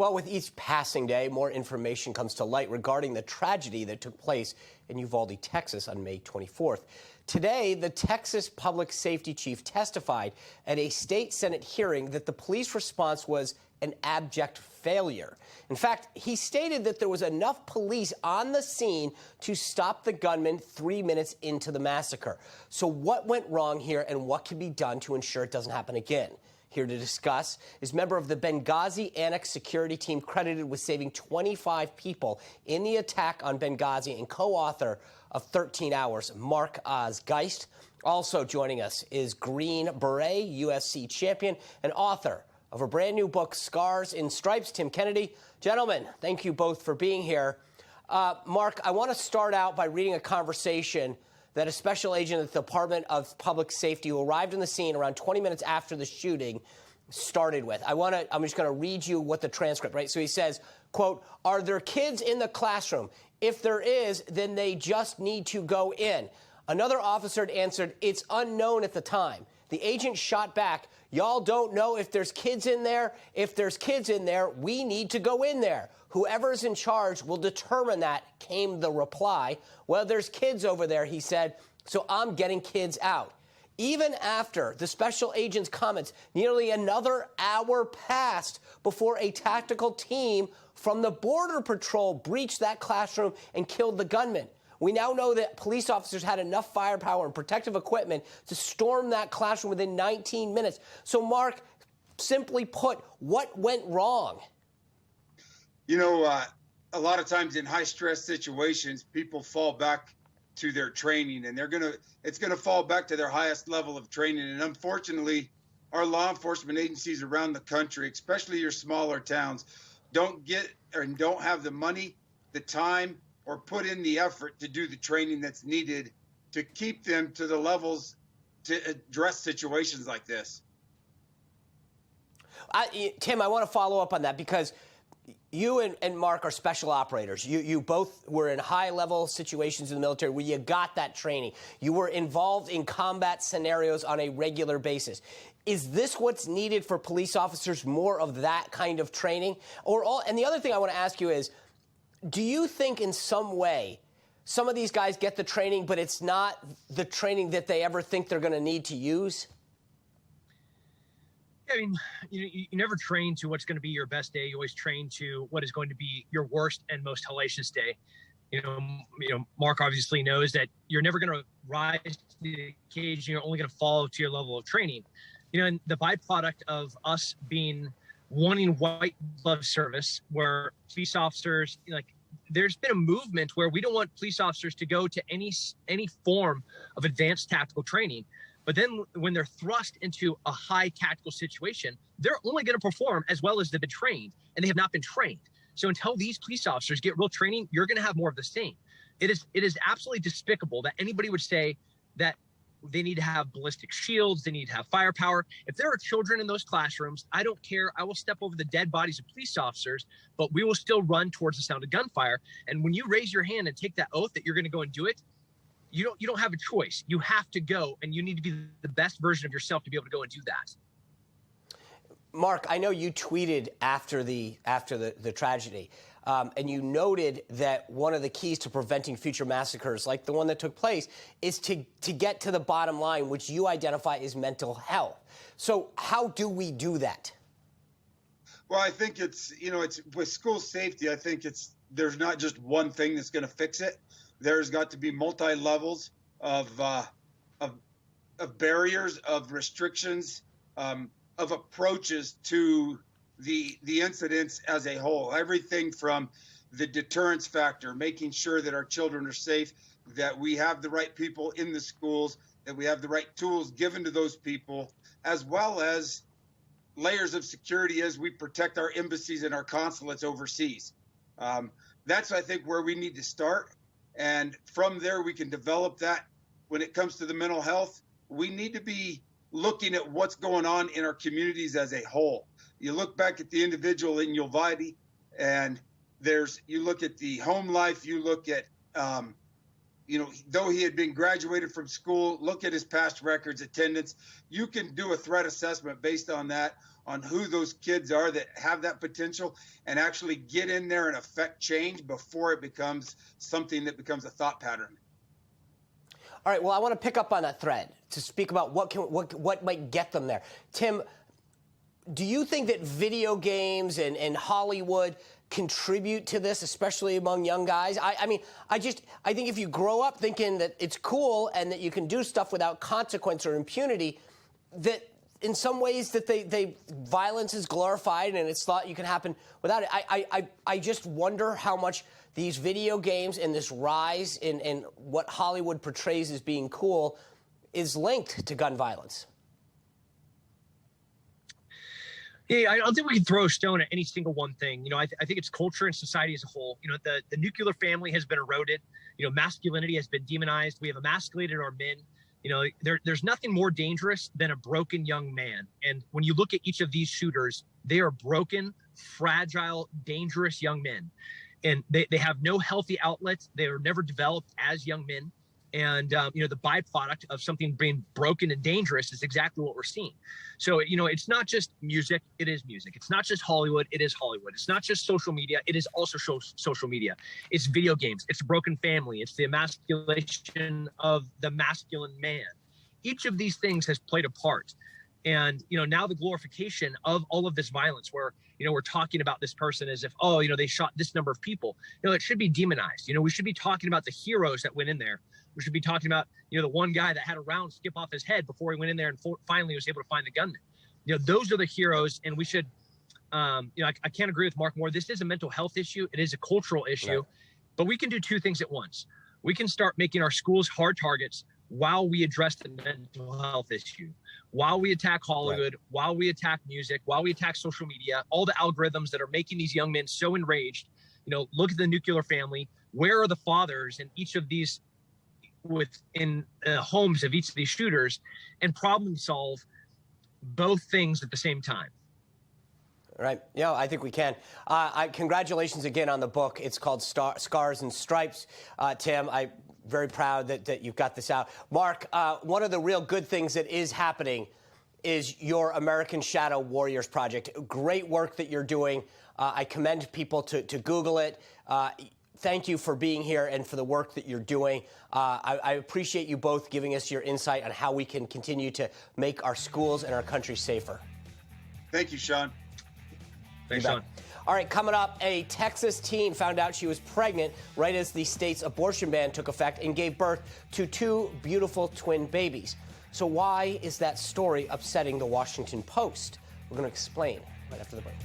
Well, with each passing day, more information comes to light regarding the tragedy that took place in Uvalde, Texas on May 24th. Today, the Texas public safety chief testified at a state Senate hearing that the police response was an abject failure. In fact, he stated that there was enough police on the scene to stop the gunman 3 minutes into the massacre. So what went wrong here and what can be done to ensure it doesn't happen again? Here to discuss is member of the Benghazi Annex security team credited with saving 25 people in the attack on Benghazi and co-author of 13 Hours, Mark Geist. Also joining us is Green Beret, UFC champion, and author of a brand new book, Scars in Stripes, Tim Kennedy. Gentlemen, thank you both for being here. Mark, I want to start out by reading a conversation that a special agent at the Department of Public Safety who arrived on the scene around 20 minutes after the shooting started with. I'm just going to read you what the transcript, right? So he says, quote, "Are there kids in the classroom? If there is, then they just need to go in." Another officer had answered, "It's unknown at the time." The agent shot back, "Y'all don't know if there's kids in there? If there's kids in there, we need to go in there. Whoever's in charge will determine that," came the reply. "Well, there's kids over there," he said, "so I'm getting kids out." Even after the special agent's comments, nearly another hour passed before a tactical team from the Border Patrol breached that classroom and killed the gunman. We now know that police officers had enough firepower and protective equipment to storm that classroom within 19 minutes. So, Mark, simply put, what went wrong? You know, a lot of times in high-stress situations, people fall back to their training, and it's gonna fall back to their highest level of training. And unfortunately, our law enforcement agencies around the country, especially your smaller towns, don't have the money, the time, or put in the effort to do the training that's needed to keep them to the levels to address situations like this. Tim, I want to follow up on that because you and Mark are special operators. You both were in high-level situations in the military where you got that training. You were involved in combat scenarios on a regular basis. Is this what's needed for police officers, more of that kind of training? And the other thing I want to ask you is, do you think in some way some of these guys get the training, but it's not the training that they ever think they're going to need to use? I mean, you never train to what's going to be your best day. You always train to what is going to be your worst and most hellacious day. You know, Mark obviously knows that you're never going to rise to the occasion. You're only going to fall to your level of training. You know, and the byproduct of us wanting white glove service, where police officers, there's been a movement where we don't want police officers to go to any form of advanced tactical training. But then when they're thrust into a high tactical situation, they're only going to perform as well as they've been trained, and they have not been trained. So until these police officers get real training, you're going to have more of the same. It is absolutely despicable that anybody would say that they need to have ballistic shields, they need to have firepower. If there are children in those classrooms, I don't care. I will step over the dead bodies of police officers, but we will still run towards the sound of gunfire. And when you raise your hand and take that oath that you're going to go and do it, you don't have a choice. You have to go, and you need to be the best version of yourself to be able to go and do that. Mark, I know you tweeted after the tragedy, and you noted that one of the keys to preventing future massacres like the one that took place is to get to the bottom line, which you identify as mental health. So how do we do that? Well, I think it's with school safety, I think there's not just one thing that's going to fix it. There's got to be multi-levels of barriers, of restrictions, of approaches to the incidents as a whole. Everything from the deterrence factor, making sure that our children are safe, that we have the right people in the schools, that we have the right tools given to those people, as well as layers of security as we protect our embassies and our consulates overseas. That's, I think, where we need to start. And from there, we can develop that. When it comes to the mental health, we need to be looking at what's going on in our communities as a whole. You look back at the individual in Uvalde, and you look at the home life, you look at, though he had been graduated from school, look at his past records, attendance. You can do a threat assessment based on that. on who those kids are that have that potential and actually get in there and affect change before it becomes something that becomes a thought pattern. All right, well, I want to pick up on that thread to speak about what might get them there. Tim, do you think that video games and Hollywood contribute to this, especially among young guys? I think if you grow up thinking that it's cool and that you can do stuff without consequence or impunity, that in some ways that violence is glorified and it's thought you can happen without it. I just wonder how much these video games and this rise in what Hollywood portrays as being cool is linked to gun violence. Yeah, I don't think we can throw a stone at any single one thing. I think it's culture and society as a whole. The nuclear family has been eroded. Masculinity has been demonized. We have emasculated our men. There's nothing more dangerous than a broken young man. And when you look at each of these shooters, they are broken, fragile, dangerous young men. And they have no healthy outlets. They were never developed as young men. And, the byproduct of something being broken and dangerous is exactly what we're seeing. So, it's not just music. It is music. It's not just Hollywood. It is Hollywood. It's not just social media. It is also social media. It's video games. It's a broken family. It's the emasculation of the masculine man. Each of these things has played a part. And, now the glorification of all of this violence where, we're talking about this person as if, they shot this number of people. It should be demonized. We should be talking about the heroes that went in there. We should be talking about, the one guy that had a round skip off his head before he went in there and finally was able to find the gunman. Those are the heroes. And we should, I can't agree with Mark more. This is a mental health issue. It is a cultural issue. Right. But we can do two things at once. We can start making our schools hard targets while we address the mental health issue, while we attack Hollywood, right, while we attack music, while we attack social media, all the algorithms that are making these young men so enraged. Look at the nuclear family. Where are the fathers in each of these within homes of each of these shooters, and problem solve both things at the same time? Right. Yeah, I think we can. Congratulations again on the book. It's called Scars and Stripes. Tim, I'm very proud that you've got this out. Mark, one of the real good things that is happening is your American Shadow Warriors project. Great work that you're doing. I commend people to Google it. Thank you for being here and for the work that you're doing. I appreciate you both giving us your insight on how we can continue to make our schools and our country safer. Thank you, Sean. Thanks, Sean. All right, coming up, a Texas teen found out she was pregnant right as the state's abortion ban took effect and gave birth to two beautiful twin babies. So why is that story upsetting the Washington Post? We're going to explain right after the break.